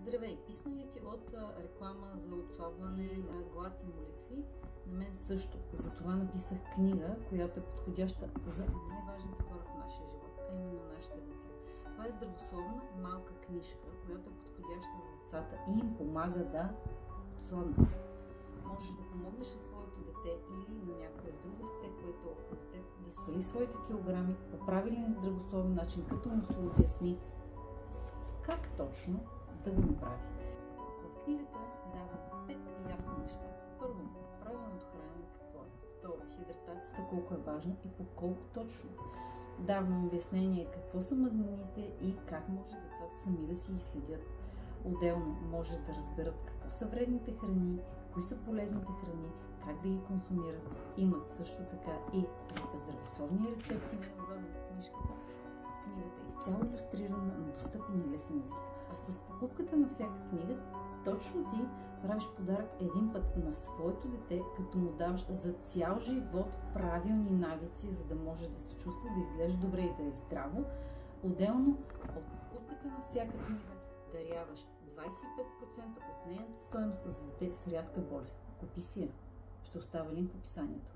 Здравей! Писна ли ти от реклама за отслабване на глад и молитви? На мен също. Затова написах книга, която е подходяща за най-важните хора в нашия живот, а именно нашите деца. Това е здравословна малка книжка, която е подходяща за децата и им помага да отслабнат. Можеш да помогнеш на своето дете или на някое друго дете, което е около теб, да свали своите килограми по правилен здравословен начин, като му се обясни как точно да го направи. В книгата дава 5 ясни неща. Първо, правилното хранене какво е. Второ, хидратацията колко е важна и по колко точно. Давам обяснение какво са мазнините и как може децата сами да си ги следят. Отделно може да разберат какво са вредните храни, кои са полезните храни, как да ги консумират. Имат също така и здравословни рецепти отзад в книжката. Книгата е изцяло илюстрирана на достъпен и лесен език. А с покупката на всяка книга, точно ти правиш подарък един път на своето дете, като му даваш за цял живот правилни навици, за да може да се чувства, да изглежда добре и да е здраво. Отделно от покупката на всяка книга даряваш 25% от нейната стойност за дете с рядка болест. Купи си я. Ще оставя линк в описанието.